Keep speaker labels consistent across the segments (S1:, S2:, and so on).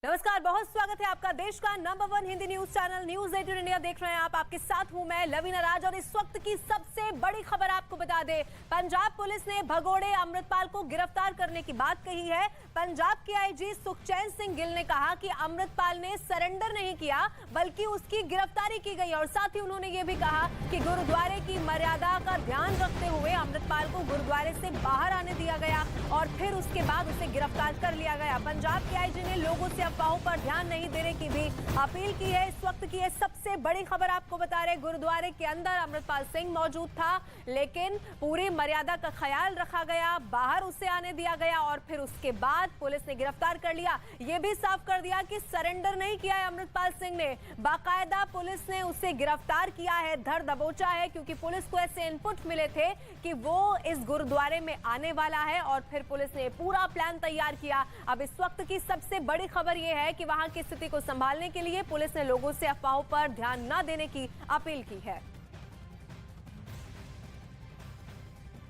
S1: नमस्कार, बहुत स्वागत है आपका देश का number 1 Hindi news channel news 18 India देख रहे हैं आप। आपके साथ हूं मैं लवीना राज और इस वक्त की सबसे बड़ी खबर आपको बता दें, पंजाब पुलिस ने भगोड़े अमृतपाल को गिरफ्तार करने की बात कही है। पंजाब के आईजी सुखचैन सिंह गिल ने कहा कि अमृतपाल ने सरेंडर नहीं किया बल्कि उसकी गिरफ्तारी की गई और साथ ही उन्होंने ये भी कहा कि गुरुद्वारे की मर्यादा का ध्यान रखते हुए अमृतपाल को गुरुद्वारे से बाहर आने दिया गया और फिर उसके बाद उसे गिरफ्तार कर लिया गया। पंजाब के आईजी ने लोगों से अफवाहों पर ध्यान नहीं देने की भी अपील की है। इस वक्त की ये सबसे बड़ी खबर आपको बता रहे, गुरुद्वारे के अंदर अमृतपाल सिंह मौजूद था लेकिन पूरी मर्यादा का ख्याल रखा गया, बाहर उसे आने दिया गया और फिर उसके बाद पुलिस ने गिरफ्तार कर लिया। ये भी साफ कर दिया कि सरेंडर नहीं किया है अमृतपाल सिंह ने, बाकायदा पुलिस ने उसे गिरफ्तार किया है, धर दबोचा है क्योंकि पुलिस को ऐसे इनपुट मिले थे कि वो इस गुरुद्वारे में आने वाला है और फिर पुलिस ने पूरा प्लान तैयार किया। अब इस वक्त की सबसे बड़ी खबर यह है कि वहां की स्थिति को संभालने के लिए पुलिस ने लोगों से अफवाहों पर ध्यान न देने की अपील की है।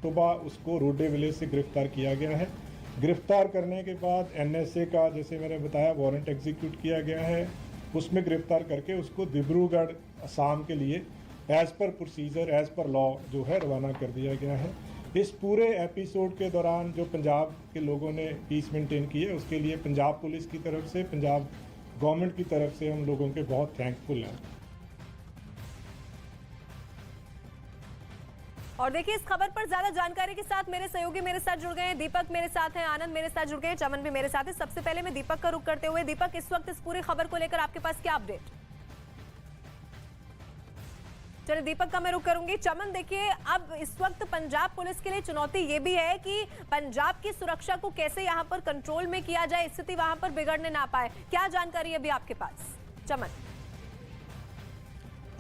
S2: सुबह उसको रोडे विलेज से गिरफ्तार किया गया है। गिरफ्तार करने के बाद एनएसए का, जैसे मैंने बताया, वारंट एग्जीक्यूट किया गया है। उसमें गिरफ्तार करके उसको डिब्रूगढ़ असम के लिए as per procedure, as per law जो है रवाना कर दिया गया है। इस पूरे एपिसोड के दौरान जो पंजाब के लोगों ने पीस मेंटेन की है उसके लिए पंजाब पुलिस की तरफ से, पंजाब गवर्नमेंट की तरफ से हम लोगों के बहुत थैंकफुल हैं।
S1: और देखिए, इस खबर पर ज्यादा जानकारी के साथ मेरे सहयोगी मेरे साथ जुड़ गए हैं, दीपक मेरे साथ हैं, आनंद मेरे साथ जुड़ गए हैं, चमन भी मेरे साथ है। सबसे पहले मैं दीपक का रुख करते हुए, दीपक इस वक्त इस पूरी खबर को लेकर आपके पास क्या अपडेट? चलिए दीपक का मैं रुख करूंगी। चमन, देखिए अब इस वक्त पंजाब पुलिस के लिए चुनौती ये भी है कि पंजाब की सुरक्षा को कैसे यहां पर कंट्रोल में किया जाए, स्थिति वहां पर बिगड़ने ना पाए। क्या जानकारी अभी आपके पास चमन?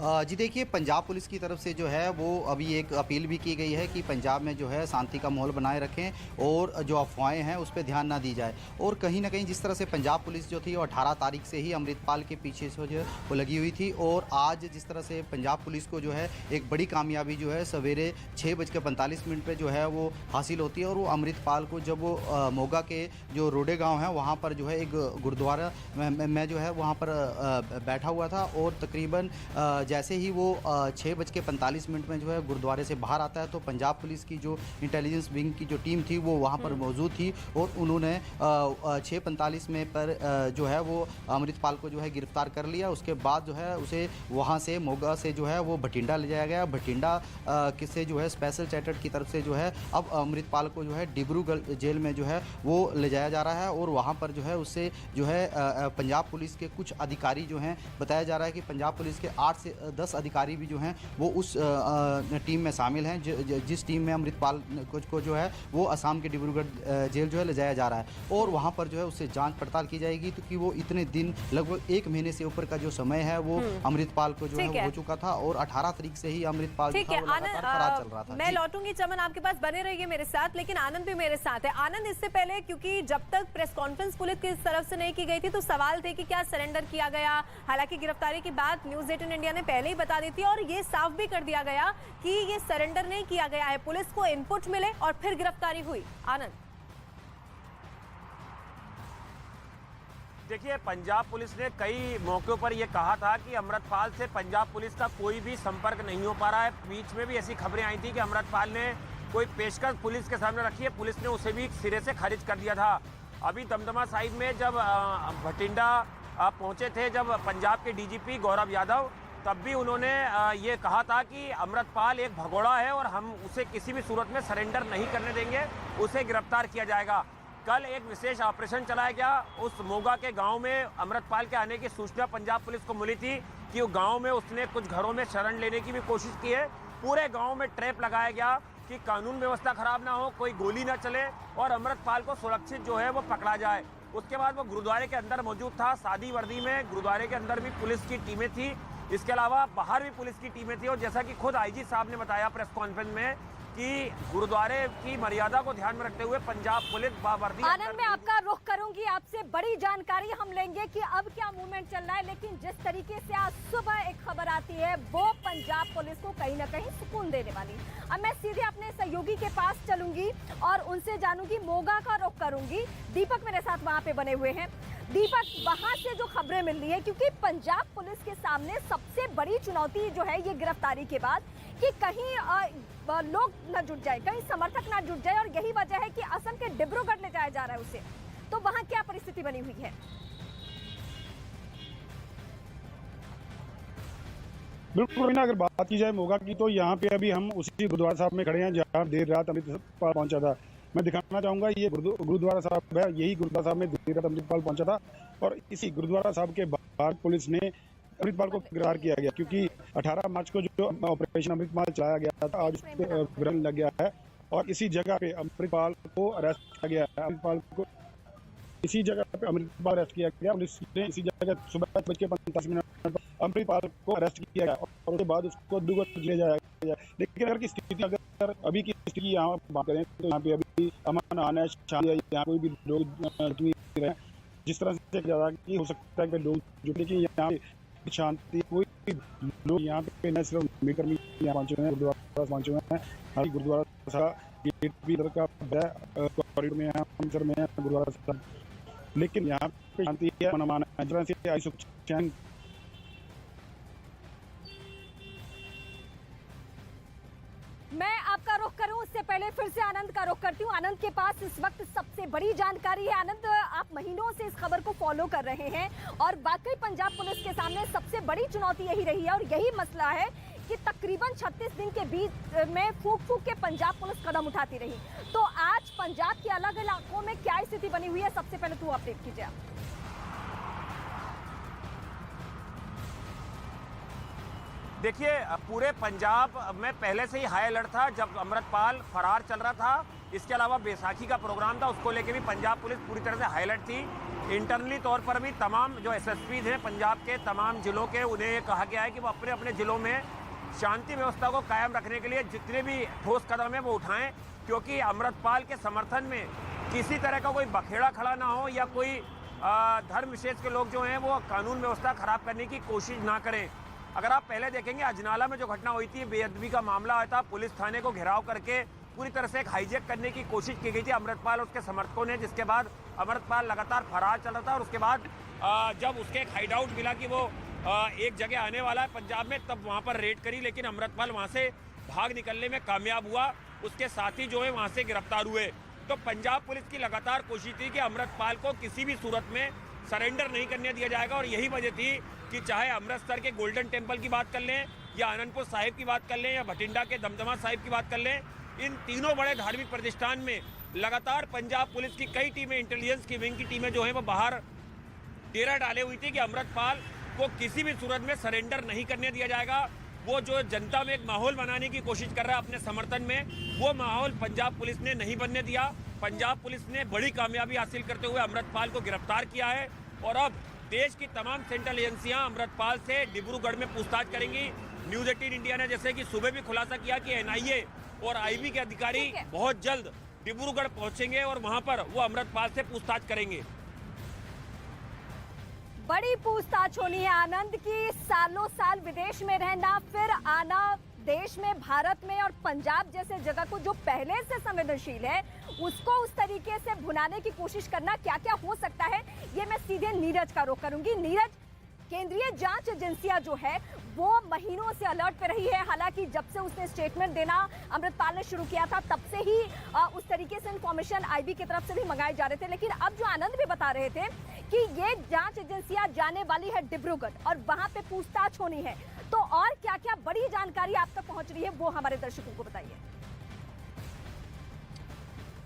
S3: जी देखिए, पंजाब पुलिस की तरफ से जो है वो अभी एक अपील भी की गई है कि पंजाब में जो है शांति का माहौल बनाए रखें और जो अफवाहें हैं उस पर ध्यान ना दी जाए। और कहीं ना कहीं जिस तरह से पंजाब पुलिस जो थी वो 18 तारीख से ही अमृतपाल के पीछे से जो वो लगी हुई थी और आज जिस तरह से पंजाब पुलिस को जो है एक बड़ी कामयाबी जो है सवेरे 6:45 पर जो है वो हासिल होती है और वो अमृतपाल को जब वो मोगा के जो रोडे गाँव है वहाँ पर जो है एक गुरुद्वारा में जो है वहाँ पर बैठा हुआ था और तकरीबन जैसे ही वो 6:45 में जो है गुरुद्वारे से बाहर आता है तो पंजाब पुलिस की जो इंटेलिजेंस विंग की जो टीम थी वो वहाँ पर मौजूद थी और उन्होंने 6:45 में पर जो है वो अमृतपाल को जो है गिरफ्तार कर लिया। उसके बाद जो है उसे वहाँ से मोगा से जो है वो भटिंडा ले जाया गया। भटिंडा से जो है स्पेशल चैटर की तरफ से जो है अब अमृतपाल को जो है डिब्रूगढ़ जेल में जो है वो ले जाया जा रहा है और वहाँ पर जो है उससे जो है पंजाब पुलिस के कुछ अधिकारी जो हैं, बताया जा रहा है कि पंजाब पुलिस के 8 से 10 अधिकारी भी जो हैं वो उस टीम में शामिल हैं जिस टीम में अमृतपाल को जो है वो असम के डिब्रूगढ़ जेल जो है ले जाया जा रहा है और वहाँ पर जो है उससे जांच पड़ताल की जाएगी तो कि वो इतने दिन, लगभग 1 महीने से ऊपर का जो समय है वो अमृतपाल को जो है हो चुका था और 18 तारीख से ही अमृतपाल फरार चल रहा था।
S1: मैं लौटूंगी चमन, आपके पास बने रहिए मेरे साथ, लेकिन आनंद भी मेरे साथ है। आनंद, इससे पहले क्योंकि जब तक प्रेस कॉन्फ्रेंस पुलिस की तरफ से नहीं की गई थी तो सवाल थे कि क्या सरेंडर किया गया। हालांकि गिरफ्तारी की बात न्यूज 18 इंडिया ने पहले ही बता दी थी और ये साफ भी कर दिया गया कि ये सरेंडर नहीं किया गया है, पुलिस को इनपुट मिले और फिर गिरफ्तारी हुई। आनंद,
S4: देखिए, पंजाब पुलिस ने कई मौकों पर यह कहा था कि अमृतपाल से पंजाब पुलिस का कोई भी संपर्क नहीं हो पा रहा है। बीच में भी ऐसी खबरें आई थी कि अमृतपाल ने कोई पेशकश पुलिस के सामने रखी है, पुलिस ने उसे भी सिरे से खारिज कर दिया था। अभी दमदमा साहिब में जब भटिंडा पहुंचे थे, जब पंजाब के डीजीपी गौरव यादव, तब भी उन्होंने ये कहा था कि अमृतपाल एक भगोड़ा है और हम उसे किसी भी सूरत में सरेंडर नहीं करने देंगे, उसे गिरफ्तार किया जाएगा। कल एक विशेष ऑपरेशन चलाया गया। उस मोगा के गांव में अमृतपाल के आने की सूचना पंजाब पुलिस को मिली थी कि वो गांव में उसने कुछ घरों में शरण लेने की भी कोशिश की है। पूरे गांव में ट्रैप लगाया गया कि कानून व्यवस्था खराब ना हो, कोई गोली ना चले और अमृतपाल को सुरक्षित जो है वो पकड़ा जाए। उसके बाद वो गुरुद्वारे के अंदर मौजूद था, सादी वर्दी में। गुरुद्वारे के अंदर भी पुलिस की टीमें थी, इसके अलावा बाहर भी पुलिस की टीमें थी और जैसा कि खुद आईजी साहब ने बताया प्रेस कॉन्फ्रेंस में कि गुरुद्वारे की मर्यादा को ध्यान में रखते हुए पंजाब पुलिस बावर्दी।
S5: आनंद, मैं आपका रुख करूंगी, आपसे बड़ी जानकारी हम लेंगे कि अब क्या मूवमेंट चल रहा है, लेकिन जिस तरीके से आज सुबह एक खबर आती है वो पंजाब पुलिस को कहीं ना कहीं सुकून देने वाली। अब मैं सीधे अपने सहयोगी के पास चलूंगी और उनसे जानूंगी, मोगा का रुख करूंगी। दीपक मेरे साथ वहां पे बने हुए हैं। दीपक, वहां से जो खबरें मिल रही है, क्योंकि पंजाब पुलिस के सामने सबसे बड़ी चुनौती जो है ये गिरफ्तारी के बाद कि कहीं लोग न जुट जाए, कहीं समर्थक न जुट जाए, और यही वजह है कि असम के डिब्रूगढ़ ले जाया जा रहा है उसे। तो वहां क्या परिस्थिति बनी हुई है?
S6: बिल्कुल, अगर बात की जाए मोगा की, तो यहाँ पे अभी हम उसी गुरुद्वारा साहब में खड़े हैं जहाँ देर रात अमृतपाल पहुंचा था। मैं दिखाना चाहूंगा, ये गुरुद्वारा साहब है, यही गुरुद्वारा साहब में देर रात अमृतपाल पहुंचा था, और इसी गुरुद्वारा साहब के बाहर पुलिस ने अमृतपाल को गिरफ्तार किया गया, क्योंकि 18 मार्च को जो ऑपरेशन अमृतपाल चलाया गया था, आज उस पर विराम लग गया है, और इसी जगह पे अमृतपाल को अरेस्ट किया गया है। अमृतपाल को इसी जगह पे अमृतपाल अरेस्ट किया गया, पुलिस ने इसी जगह सुबह 8:45 पर अमृतपाल को अरेस्ट किया गया, और उसके बाद उसको डिब्रूगढ़ ले जाया गया। लेकिन अगर की स्थिति, अगर अभी की स्थिति यहाँ बात करें, तो यहाँ पे अभी अमन आना शांति, यहाँ कोई भी लोग रहे, जिस तरह से ज़्यादा की हो सकता है कि लोग जुटे, कि यहाँ पे शांति, कोई लोग यहाँ पे न सिर्फ मीटर यहाँ पहुँचे हुए हैं, गुरुद्वारा पहुँचे हुए हैं। हालांकि गुरुद्वारा साहब गेट भी इधर का कॉरिडोर में है, अमृतसर में है गुरुद्वारा साहब, लेकिन यहाँ पे शांति है, अमन है, जिस तरह से आई सुख चैन।
S5: मैं आपका रुख करूं उससे पहले फिर से आनंद का रुख करती हूं। आनंद के पास इस वक्त सबसे बड़ी जानकारी है। आनंद, आप महीनों से इस खबर को फॉलो कर रहे हैं, और वाकई पंजाब पुलिस के सामने सबसे बड़ी चुनौती यही रही है, और यही मसला है कि तकरीबन 36 दिन के बीच में फूक फूक के पंजाब पुलिस कदम उठाती रही। तो आज पंजाब के अलग इलाकों में क्या स्थिति बनी हुई है, सबसे पहले तू अपडेट कीजिए।
S4: देखिए, पूरे पंजाब में पहले से ही हाई अलर्ट था जब अमृतपाल फरार चल रहा था। इसके अलावा बैसाखी का प्रोग्राम था, उसको लेके भी पंजाब पुलिस पूरी तरह से हाई अलर्ट थी। इंटरनली तौर पर भी तमाम जो एसएसपी हैं पंजाब के तमाम जिलों के, उन्हें कहा गया है कि वो अपने अपने जिलों में शांति व्यवस्था को कायम रखने के लिए जितने भी ठोस कदम है वो उठाएं, क्योंकि अमृतपाल के समर्थन में किसी तरह का कोई बखेड़ा खड़ा ना हो, या कोई धर्म विशेष के लोग जो हैं वो कानून व्यवस्था खराब करने की कोशिश ना करें। अगर आप पहले देखेंगे, अजनाला में जो घटना हुई थी, बेअदबी का मामला आया था, पुलिस थाने को घेराव करके पूरी तरह से एक हाईजैक करने की कोशिश की गई थी अमृतपाल और उसके समर्थकों ने, जिसके बाद अमृतपाल लगातार फरार चल रहा था, और उसके बाद जब उसके एक हाइड आउट मिला कि वो एक जगह आने वाला है पंजाब में, तब वहाँ पर रेड करी, लेकिन अमृतपाल वहाँ से भाग निकलने में कामयाब हुआ। उसके साथी जो है वहाँ से गिरफ्तार हुए। तो पंजाब पुलिस की लगातार कोशिश थी कि अमृतपाल को किसी भी सूरत में सरेंडर नहीं करने दिया जाएगा, और यही वजह थी कि चाहे अमृतसर के गोल्डन टेम्पल की बात कर लें, या आनंदपुर साहिब की बात कर लें, या भटिंडा के दमदमा साहिब की बात कर लें, इन तीनों बड़े धार्मिक प्रतिष्ठान में लगातार पंजाब पुलिस की कई टीमें, इंटेलिजेंस की विंग की टीमें जो है वो बाहर डेरा डाले हुई थी कि अमृतपाल को किसी भी सूरत में सरेंडर नहीं करने दिया जाएगा। वो जो जनता में एक माहौल बनाने की कोशिश कर रहा है अपने समर्थन में, वो माहौल पंजाब पुलिस ने नहीं बनने दिया। पंजाब पुलिस ने बड़ी कामयाबी हासिल करते हुए अमृतपाल को गिरफ्तार किया है, और अब देश की तमाम सेंट्रल एजेंसियां अमृतपाल से डिब्रूगढ़ में पूछताछ करेंगी। न्यूज़ 18 इंडिया ने जैसे कि सुबह भी खुलासा किया कि एनआईए और आईबी के अधिकारी बहुत जल्द डिब्रूगढ़ पहुंचेंगे और वहां पर वो अमृतपाल से पूछताछ करेंगे।
S5: बड़ी पूछताछ होनी है आनंद की। सालों साल विदेश में रहना, फिर आना देश में, भारत में, और पंजाब जैसे जगह को जो पहले से संवेदनशील है उसको उस तरीके से भुनाने की कोशिश करना, क्या क्या हो सकता है, ये मैं सीधे नीरज का रुख करूंगी। नीरज, केंद्रीय जांच एजेंसियां जो है वो महीनों से अलर्ट पे रही है। हालांकि जब से उसने स्टेटमेंट देना अमृतपाल ने शुरू किया था, तब से ही उस तरीके से इंफॉर्मेशन आईबी की तरफ से भी मंगाए जा रहे थे। लेकिन अब जो आनंद भी बता रहे थे कि ये जांच एजेंसियां जाने वाली है डिब्रूगढ़ और वहां पे पूछताछ होनी है, तो और क्या क्या बड़ी जानकारी आप तक पहुंच रही है वो हमारे दर्शकों को बताइए।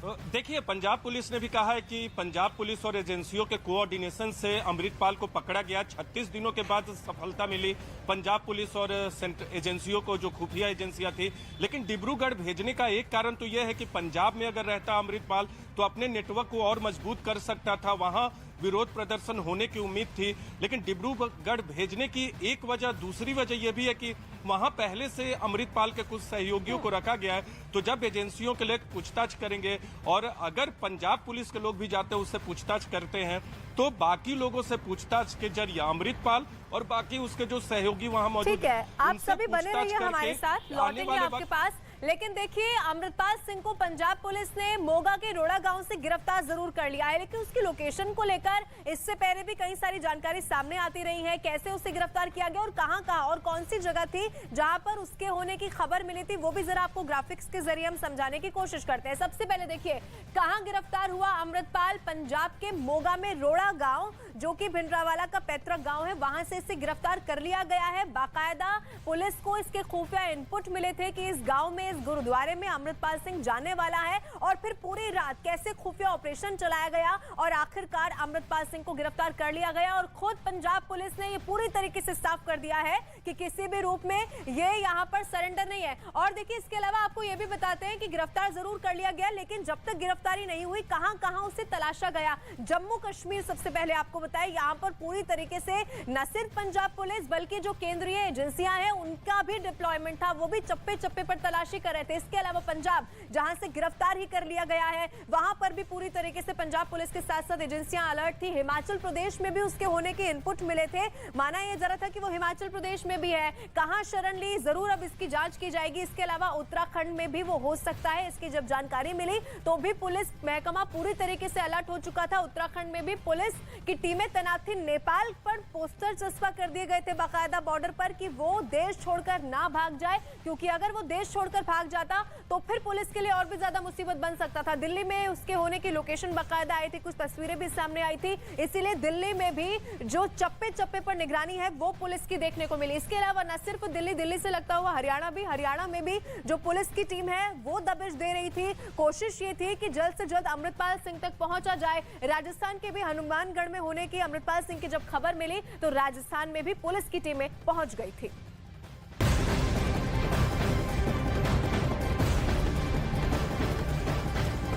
S7: देखिए, पंजाब पुलिस ने भी कहा है कि पंजाब पुलिस और एजेंसियों के कोऑर्डिनेशन से अमृतपाल को पकड़ा गया। 36 दिनों के बाद सफलता मिली पंजाब पुलिस और एजेंसियों को, जो खुफिया एजेंसियां थी। लेकिन डिब्रूगढ़ भेजने का एक कारण तो यह है कि पंजाब में अगर रहता अमृतपाल तो अपने नेटवर्क को और मजबूत कर सकता था, वहां विरोध प्रदर्शन होने की उम्मीद थी। लेकिन डिब्रूगढ़ भेजने की एक वजह, दूसरी वजह यह भी है कि वहां पहले से अमृतपाल के कुछ सहयोगियों को रखा गया है। तो जब एजेंसियों के लिए पूछताछ करेंगे, और अगर पंजाब पुलिस के लोग भी जाते हैं उससे पूछताछ करते हैं, तो बाकी लोगों से पूछताछ के जरिए अमृतपाल और बाकी उसके जो सहयोगी वहां मौजूद
S1: ठीक है, आप सभी बने रहिए हमारे साथ, लौटेंगे आपके पास। लेकिन देखिए, अमृतपाल सिंह को पंजाब पुलिस ने मोगा के रोड़ा गांव से गिरफ्तार जरूर कर लिया है, लेकिन उसकी लोकेशन को लेकर इससे पहले भी कई सारी जानकारी सामने आती रही है। कैसे उसे गिरफ्तार किया गया और कहां और कौन सी जगह थी जहां पर उसके होने की खबर मिली थी, वो भी जरा आपको ग्राफिक्स के जरिए हम समझाने की कोशिश करते हैं। सबसे पहले देखिए, कहां गिरफ्तार हुआ अमृतपाल? पंजाब के मोगा में रोड़ा गांव, जो कि भिंडरावाला का पैतृक गांव है, वहां से इसे गिरफ्तार कर लिया गया है। बाकायदा पुलिस को इसके खुफिया इनपुट मिले थे कि इस गांव में, इस गुरुद्वारे में अमृतपाल सिंह जाने वाला है, और फिर पूरी रात कैसे खुफिया ऑपरेशन चलाया गया और आखिरकार अमृतपाल सिंह को गिरफ्तार कर लिया गया। और खुद पंजाब पुलिस ने ये पूरी तरीके से साफ कर दिया है कि किसी भी रूप में ये यहाँ पर सरेंडर नहीं है। और देखिए, इसके अलावा आपको ये भी बताते हैं कि गिरफ्तार जरूर कर लिया गया, लेकिन जब तक गिरफ्तारी नहीं हुई कहां उसे तलाशा गया। जम्मू कश्मीर सबसे पहले आपको बताएं, यहाँ पर पूरी तरीके से न सिर्फ पंजाब पुलिस बल्कि जो केंद्रीय एजेंसियां हैं उनका भी डिप्लॉयमेंट था, वो भी चप्पे चप्पे पर तलाशी कर रहे थे। इसके अलावा पंजाब, जहां से गिरफ्तार ही कर लिया गया है, वहां पर भी पूरी तरीके से पंजाब पुलिस के साथ साथ एजेंसियां अलर्ट थी। हिमाचल प्रदेश में भी उसके होने के इनपुट मिले थे। माना यह जरा था कि वो हिमाचल प्रदेश में भी है, कहां शरण ली, जरूर अब इसकी जांच की जाएगी। इसके अलावा उत्तराखंड में भी वो हो सकता है। इसकी जब जानकारी मिली तो भी पुलिस महकमा पूरी तरीके से अलर्ट हो चुका था। उत्तराखंड में भी पुलिस की टीमें तैनात थी। नेपाल पर पोस्टर चस्पा कर दिए गए थे बाकायदा बॉर्डर पर कि वो देश छोड़कर ना भाग जाए, क्योंकि अगर वो देश छोड़कर भाग जाता तो फिर पुलिस के लिए और भी ज्यादा मुसीबत बन सकता था। दिल्ली में उसके होने की लोकेशन बाकायदा आई थी, कुछ तस्वीरें भी सामने आई थी। इसीलिए दिल्ली में भी जो चप्पे चप्पे पर निगरानी है वो पुलिस की देखने को मिली। इसके अलावा न सिर्फ दिल्ली से लगता हुआ हरियाणा में भी जो पुलिस की टीम है वो दबिश दे रही थी। कोशिश ये थी कि जल्द से जल्द अमृतपाल सिंह तक पहुंचा जाए। राजस्थान के भी हनुमानगढ़ में होने की अमृतपाल सिंह की जब खबर मिली तो राजस्थान में भी पुलिस की टीमें पहुंच गई थी।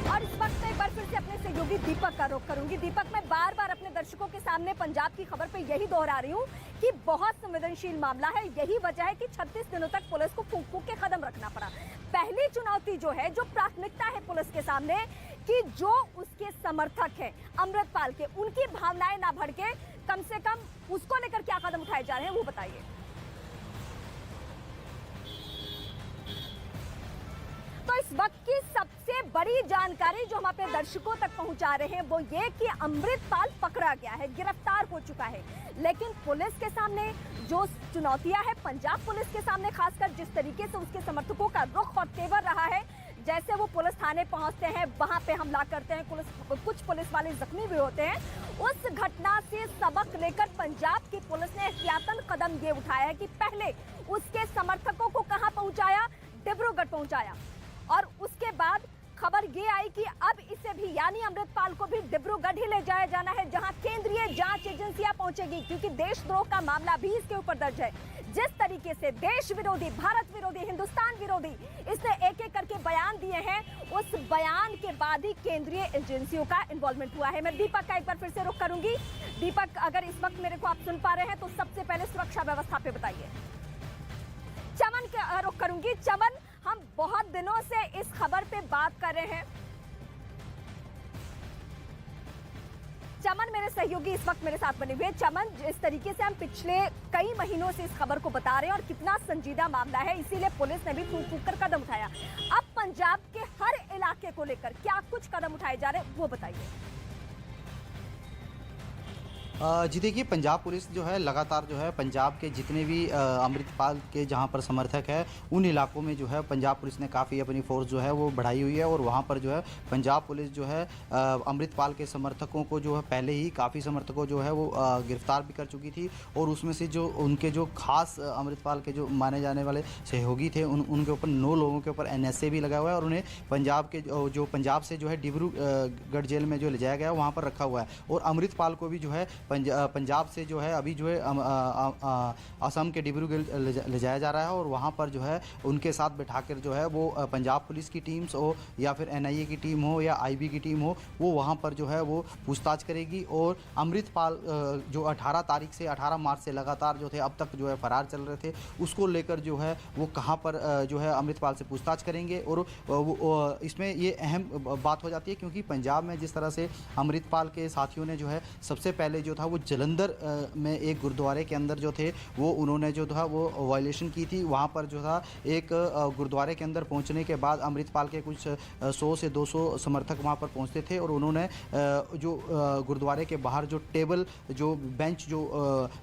S5: और इस वक्त मैं एक बार फिर से अपने सहयोगी दीपक का रुख करूंगी। दीपक, मैं बार बार अपने दर्शकों के सामने पंजाब की खबर पे यही दोहरा रही हूँ कि बहुत संवेदनशील मामला है। यही वजह है कि 36 दिनों तक पुलिस को फूंक फूंक के कदम रखना पड़ा। पहली चुनौती जो है, जो प्राथमिकता है पुलिस के सामने, कि जो उसके समर्थक हैं अमृतपाल के, उनकी भावनाएं ना भड़के, कम से कम उसको लेकर क्या कदम उठाए जा रहे हैं वो बताइए। तो इस वक्त की सबसे बड़ी जानकारी जो हम अपने दर्शकों तक पहुंचा रहे हैं वो ये कि अमृतपाल पकड़ा गया है, गिरफ्तार हो चुका है। लेकिन पुलिस के सामने जो चुनौतियां हैं, पंजाब पुलिस के सामने खासकर जिस तरीके से उसके समर्थकों का रुख और तेवर रहा है, जैसे वो पुलिस थाने पहुंचते हैं, वहां पे हमला करते हैं, कुछ पुलिस वाले जख्मी भी होते हैं, उस घटना से सबक लेकर पंजाब की पुलिस ने एहतियातन कदम ये उठाया है कि पहले उसके समर्थकों को कहां पहुंचाया, डिब्रूगढ़ पहुंचाया। और उसके बाद खबर ये आई कि अब इसे भी, यानी अमृतपाल को भी डिब्रूगढ़ ही ले जाया जाना है, जहां केंद्रीय जांच एजेंसियां पहुंचेगी, क्योंकि देशद्रोह का मामला भी इसके ऊपर दर्ज है। जिस तरीके से देश विरोधी, भारत विरोधी, हिंदुस्तान विरोधी इसने एक एक करके बयान दिए हैं, उस बयान के बाद ही केंद्रीय एजेंसियों का इन्वॉल्वमेंट हुआ है। मैं दीपक का एक बार फिर से रुख करूंगी। दीपक, अगर इस वक्त मेरे को आप सुन पा रहे हैं तो सबसे पहले सुरक्षा व्यवस्था पे बताइए। चमन का रुख करूंगी। चमन, हम बहुत दिनों से इस खबर पे बात कर रहे हैं। चमन मेरे सहयोगी इस वक्त मेरे साथ बने हुए। चमन, जिस तरीके से हम पिछले कई महीनों से इस खबर को बता रहे हैं और कितना संजीदा मामला है, इसीलिए पुलिस ने भी फूंक फूंक कर कदम उठाया। अब पंजाब के हर इलाके को लेकर क्या कुछ कदम उठाए जा रहे हैं वो बताइए।
S3: जी देखिए, पंजाब पुलिस जो है लगातार जो है पंजाब के जितने भी अमृतपाल के जहां पर समर्थक है, उन इलाकों में जो है पंजाब पुलिस ने काफ़ी अपनी फोर्स जो है वो बढ़ाई हुई है। और वहां पर जो है पंजाब पुलिस जो है अमृतपाल के समर्थकों को जो है पहले ही काफ़ी समर्थकों जो है वो गिरफ्तार भी कर चुकी थी। और उसमें से जो उनके जो खास अमृतपाल के जो माने जाने वाले सहयोगी थे, उनके ऊपर 9 लोगों के ऊपर NSA भी लगा हुआ है। और उन्हें पंजाब से जो है डिब्रूगढ़ जेल में जो ले जाया गया वहाँ पर रखा हुआ है। और अमृतपाल को भी जो है पंजाब से जो है अभी जो है असम के डिब्रूगढ़ ले जाया जा रहा है। और वहाँ पर जो है उनके साथ बैठाकर जो है वो पंजाब पुलिस की टीम्स हो या फिर NIA की टीम हो या IB की टीम हो, वो वहाँ पर जो है वो पूछताछ करेगी। और अमृतपाल जो 18 तारीख से 18 मार्च से लगातार जो थे अब तक जो है फरार चल रहे थे, उसको लेकर जो है वो कहाँ पर जो है अमृतपाल से पूछताछ करेंगे। और इसमें ये अहम बात हो जाती है, क्योंकि पंजाब में जिस तरह से अमृतपाल के साथियों ने जो है सबसे पहले जो जो था वो जलंधर में एक गुरुद्वारे के अंदर जो थे वो उन्होंने जो था वो वायलेशन की थी। वहाँ पर जो था एक गुरुद्वारे के अंदर पहुँचने के बाद अमृतपाल के कुछ 100 से 200 समर्थक वहाँ पर पहुँचते थे और उन्होंने जो गुरुद्वारे के बाहर जो टेबल जो बेंच जो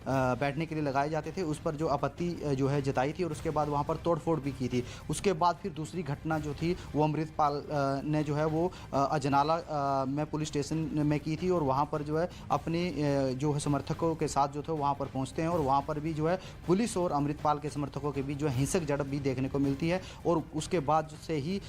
S3: बैठने के लिए लगाए जाते थे उस पर जो आपत्ति जो है जताई थी और उसके बाद वहाँ पर तोड़फोड़ भी की थी। उसके बाद फिर दूसरी घटना जो थी वो अमृतपाल ने जो है वो अजनाला में पुलिस स्टेशन में की थी और वहाँ पर जो है अपने जो है समर्थकों के साथ जो थे वहाँ पर पहुँचते हैं और वहाँ पर भी जो है पुलिस और अमृतपाल के समर्थकों के बीच जो है हिंसक झड़प भी देखने को मिलती है और उसके बाद से ही